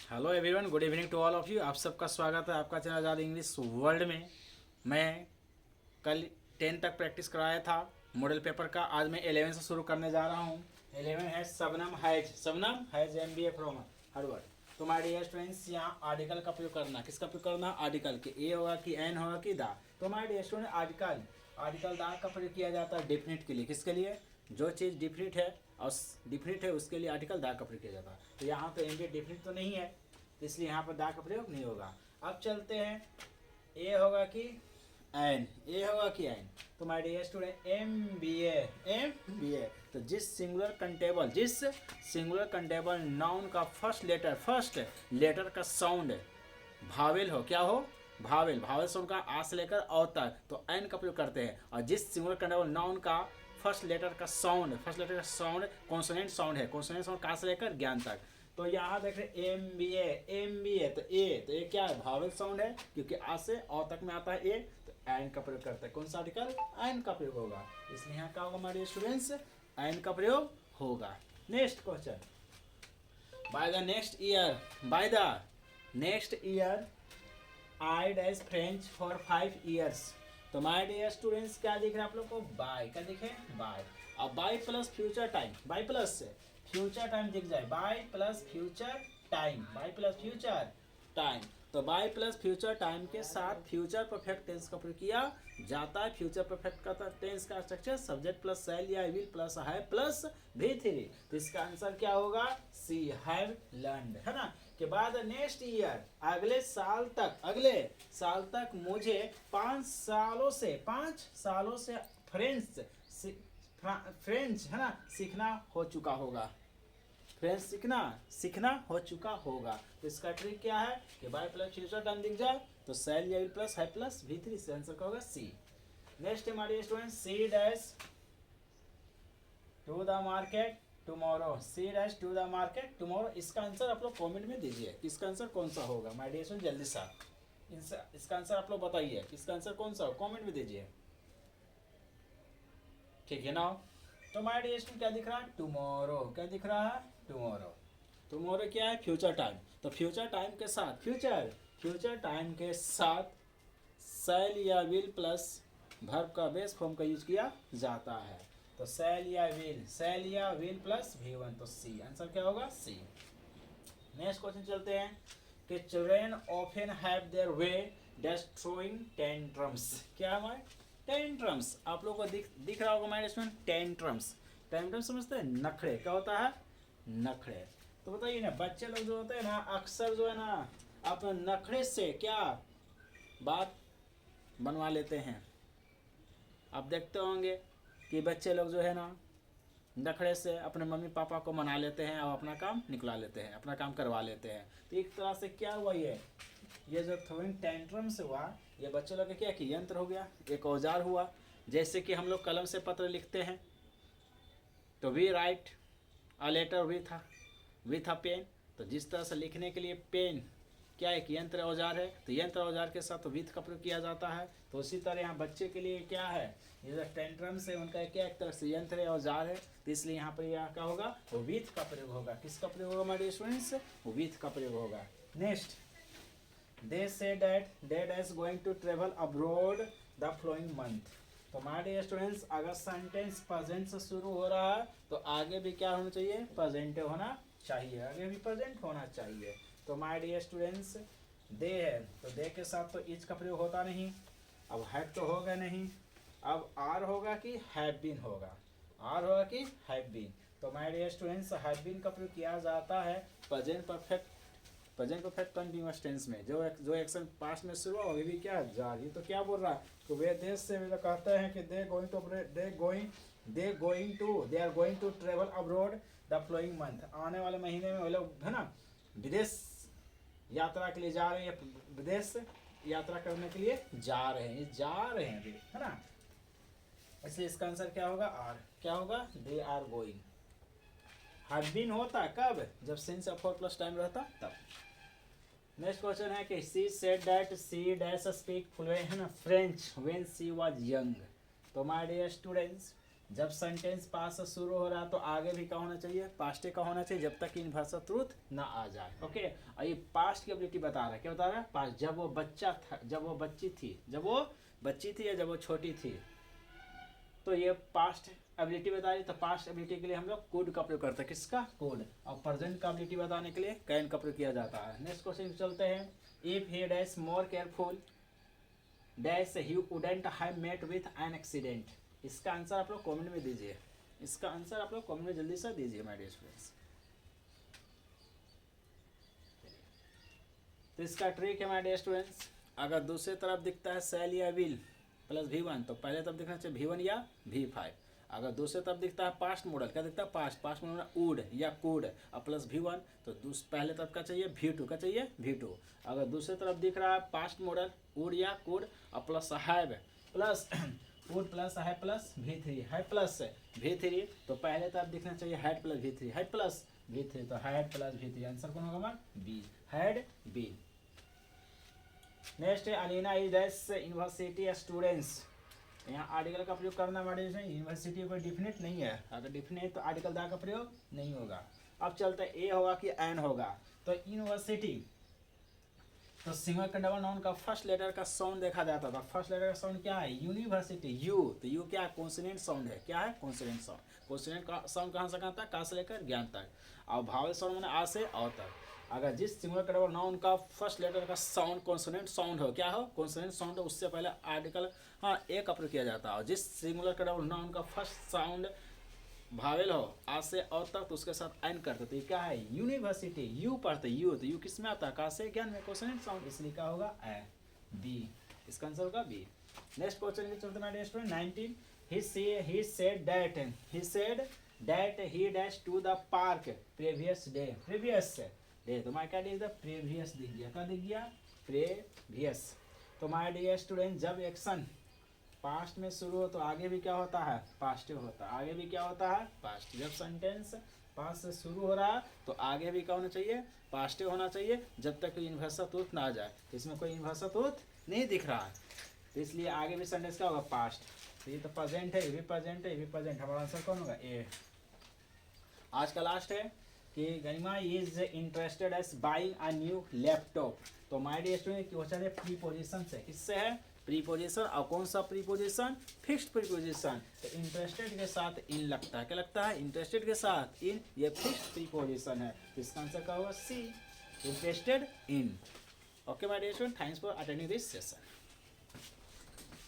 Hello everyone, good evening to all of you. आप सबका स्वागत है आपका चैनल आज़ाद इंग्लिश वर्ल्ड में। मैं कल 10 तक प्रैक्टिस कराया था मॉडल पेपर का। आज मैं 11 से शुरू करने जा रहा हूँ। 11 है सबनम हैज MBA फ्रॉम हार्वर्ड। तो माय डियर स्टूडेंट्स, यहाँ आर्टिकल का प्रयोग करना। किसका प्रयोग करना? आर्टिकल के। ए होगा कि एन होगा कि दा। तो माय डियर स्टूडेंट, आर्टिकल दा का प्रयोग किया जाता है डेफिनेट के लिए। किसके लिए? जो चीज़ डिफिनिट है और डिफिनिट है उसके लिए आर्टिकल दा का प्रयोग किया जाता है। तो यहाँ तो MBA डिफिनिट तो नहीं है, तो इसलिए यहाँ पर दा का प्रयोग नहीं होगा। अब चलते हैं, ए होगा कि एन, ए होगा कि एन। तो my dear student, M B A. तो जिस सिंगुलर कंटेबल नाउन का फर्स्ट लेटर का साउंड भावेल हो, क्या हो? भावेल साउंड का आ से लेकर औ तक, तो एन का प्रयोग करते हैं। और जिस सिंगुलर कंटेबल नाउन का फर्स्ट लेटर का साउंड कॉन्सोनेंट साउंड है, कॉन्सोनेंट साउंड का से लेकर ज्ञान तक। तो यहाँ देख रहे एम बी ए, तो ए क्या है? भावेल साउंड है, क्योंकि आ से औ तक में आता है ए, तो एन का प्रयोग करते हैं। कौन सा आर्टिकल? एन का प्रयोग होगा। इसलिए यहाँ क्या होगा हमारे स्टूडेंट्स? एन का प्रयोग होगा। Next question, by the next year I dash French for 5 years। तो माय डियर स्टूडेंट्स, क्या दिख रहा है आप लोग को? बाय, क्या दिखे? बाय। अब by plus future time, by plus से फ्यूचर टाइम दिख जाए, बाय प्लस फ्यूचर टाइम। तो बाय प्लस फ्यूचर टाइम के साथ फ्यूचर परफेक्ट टेंस का प्रयोग किया जाता है। फ्यूचर परफेक्ट का टेंस का स्ट्रक्चर सब्जेक्ट प्लस शैल या will plus have plus V3। तो इसका आंसर क्या होगा? सी, हैव लर्नड, है ना। के बाद नेक्स्ट ईयर, अगले साल तक मुझे 5 सालों से फ्रेंच है ना सीखना हो चुका होगा। फ्रेंच सीखना हो चुका होगा। तो इसका ट्रिक क्या है कि बाय प्लस फ्यूचर टाइम दिख जाए तो सेल या विल प्लस है प्लस V3 से आंसर का होगा सी। नेक्स्ट हमारे student, she dash to the market tomorrow. इसका आंसर आप लोग कमेंट में दीजिए, इसका आंसर कौन सा होगा। माय डियर स्टूडेंट, जल्दी सा इसका आंसर आप लोग बताइए, इसका आंसर कौन सा हो, कमेंट में दीजिए, ठीक है ना। तो माय डियर स्टूडेंट, क्या दिख रहा है? टुमारो। क्या दिख रहा है? टुमारो क्या है? Future time. तो फ्यूचर टाइम के साथ शैल या विल प्लस वर्ब का बेस फॉर्म का यूज किया जाता है। तो शैल या विल प्लस V1, तो सी आंसर क्या होगा? सी। नेक्स्ट क्वेश्चन चलते हैं कि children often have their way dash throwing tantrums. क्या है? टेंट्रम्स। आप लोगों को दिख रहा होगा हमारे इसमें टेंट्रम्स समझते हैं? नखड़े। क्या होता है? नखड़े। तो बताइए ना, बच्चे लोग जो होते हैं ना, अक्सर जो है ना अपने नखड़े से क्या बात बनवा लेते हैं। आप देखते होंगे कि बच्चे लोग जो है ना नखड़े से अपने मम्मी पापा को मना लेते हैं और अपना काम निकला लेते हैं, अपना काम करवा लेते हैं। तो एक तरह से क्या हुआ, ये जो थ्रोइंग टेंट्रम्स हुआ, ये बच्चों लोग क्या कि यंत्र हो गया, एक औजार हुआ। जैसे कि हम लोग कलम से पत्र लिखते हैं तो we write a letter with a pen. तो जिस तरह से लिखने के लिए पेन क्या एक यंत्र औजार है, तो यंत्र औजार के साथ तो विथ का प्रयोग किया जाता है। तो उसी तरह यहाँ बच्चे के लिए क्या है, ये जो टेंट्रम्स है उनका क्या एक तरह से यंत्र है, औजार है। तो इसलिए यहाँ पर यह क्या होगा? वो विथ का प्रयोग होगा। किसका प्रयोग होगा हमारे स्टूडेंट्स? वो विथ का प्रयोग होगा। Next, they say that dad is going to travel abroad the following month. तो हमारे स्टूडेंट्स, अगर सेंटेंस प्रेजेंट से शुरू हो रहा है तो आगे भी क्या होना चाहिए? प्रेजेंट होना चाहिए, आगे भी प्रेजेंट होना चाहिए। तो माय डियर स्टूडेंट्स, दे है तो दे के साथ तो इज का प्रयोग होता नहीं, अब हैव तो होगा नहीं, अब आर होगा कि हैव बीन होगा, आर होगा कि हैव बीन। तो my dear students, have been का प्रयोग किया जाता है प्रेजेंट परफेक्ट कंटीन्यूअस टेंस में। जो एक्शन पास्ट में शुरू हुआ अभी भी क्या जारी। तो क्या बोल रहा है? तो वे देश से कहते हैं कि they are going to travel abroad the following month. आने वाले महीने में वो लोग है ना विदेश यात्रा के लिए जा रहे हैं, विदेश यात्रा करने के लिए जा रहे हैं अभी, है ना। इसलिए इसका आंसर क्या होगा? आर। क्या होगा? They are going. Have been होता कब? जब since of for plus time रहता तब। नेक्स्ट क्वेश्चन है कि she said that she dash speak fluent French when she was young. तो माय डियर स्टूडेंट्स, जब सेंटेंस पास्ट से शुरू हो रहा है तो आगे भी क्या होना चाहिए, पास्ट का होना चाहिए, जब तक यूनिवर्सल ट्रूथ ना आ जाए। ओके, और ये पास्ट की एबिलिटी बता रहा है, क्या बता रहा है, पास्ट जब वो बच्चा था, जब वो बच्ची थी, जब वो बच्ची थी या जब वो छोटी थी, तो ये पास्ट एबिलिटी बता रही। तो पास्ट एबिलिटी के लिए हम लोग कुड का प्रयोग करते हैं, किसका, कुड। और प्रेजेंट का एबिलिटी बताने के लिए कैन का प्रयोग किया जाता है। नेक्स्ट क्वेश्चन चलते हैं। If he dash more careful dash he wouldn't have met with an accident. इसका आंसर आप लोग कमेंट में दीजिए, इसका आंसर आप लोग कमेंट में जल्दी से दीजिए माय डियर स्टूडेंट्स। तो इसका ट्रिक है माय डियर स्टूडेंट्स, अगर दूसरी तरफ दिखता है सेल या विल प्लस V1 तो पहले तरफ दिखना चाहिए V1 या V5। अगर दूसरे तरफ दिखता है पास्ट मॉडल, क्या दिखता है, पास्ट मॉडल में वुड या कुड और प्लस V1 तो पहले तरफ का चाहिए V2 का चाहिए V2। अगर दूसरे तरफ दिख रहा है पास्ट मॉडल वुड या कुड और plus have plus would plus have plus V3 have plus V3 तो पहले तरफ दिखना चाहिए had plus V3 had plus V3 तो हैड प्लस V3। आंसर कौन होगा हमारा, बी, हैड बी। नेक्स्ट है Alina is dash university students. यहाँ आर्टिकल का प्रयोग करना हमारे यूनिवर्सिटी कोई डिफिनेट नहीं है, अगर डिफिनेट तो आर्टिकल दा का प्रयोग नहीं होगा। अब चलते ए होगा कि एन होगा। तो यूनिवर्सिटी तो सिंगल का डबल नाउन का फर्स्ट लेटर का साउंड देखा जाता था। फर्स्ट लेटर का साउंड क्या है, यूनिवर्सिटी, यू। तो यू क्या है, कॉन्सोनेंट साउंड है, क्या है, कॉन्सोनेंट साउंड। कॉन्सोनेंट का साउंड कहाँ से कहाँ तक, कहाँ से लेकर ज्ञान तक। और भावल साउंड मैंने आ से और तक। अगर जिस सिंगुलर का डबल नाउन का फर्स्ट लेटर का साउंड कॉन्सोनेंट साउंड हो, क्या हो, कॉन्सोनेंट साउंड हो, उससे पहले आर्टिकल ए का प्रयोग किया जाता है। और जिस सिंगुलर का डबल नाउन का फर्स्ट साउंड भावेल हो आ से और तक तो उसके साथ एन करते। तो ये क्या है, यूनिवर्सिटी, यू पढ़ते, यू तो यू किस में आता है, का से ज्ञान में, कॉन्सोनेंट साउंड, इसलिए क्या होगा, ए, बी। इसका आंसर होगा बी। नेक्स्ट क्वेश्चन की चलते हैं student 19। he said that he dashed to the park previous day तो माय क्या दिख गया, प्रीवियस दिख गया, क्या दिख गया, प्रीवियस। तो माय डियर स्टूडेंट जब एक्शन पास्ट में शुरू हो तो आगे भी क्या होता है, पास्ट होता है, आगे भी क्या होता है, पास्ट। जब सेंटेंस पास्ट से शुरू हो रहा है तो आगे भी क्या होना चाहिए, पास्ट होना चाहिए, जब तक यूनिवर्सल ट्रूथ ना आ जाए। तो इसमें कोई यूनिवर्सल ट्रूथ नहीं दिख रहा है, तो इसलिए आगे भी सेंटेंस क्या होगा, पास्ट। तो ये तो प्रेजेंट है, ये भी प्रेजेंट है, ये भी प्रेजेंट। हमारा आंसर कौन होगा, ए। आज का लास्ट है कि Garima is interested as buying a new laptop. तो माय डियर स्टूडेंट क्वेश्चन है प्रीपोजिशन से, किससे है, प्रीपोजिशन। और कौन सा प्रीपोजिशन, फिक्स्ड प्रीपोजिशन। तो इंटरेस्टेड के साथ इन लगता है, क्या लगता है, इंटरेस्टेड के साथ इन, ये फिक्स्ड प्रीपोजिशन है। तो इसका आंसर क्या होगा, C, interested in. Okay my dear student, thanks for attending this session.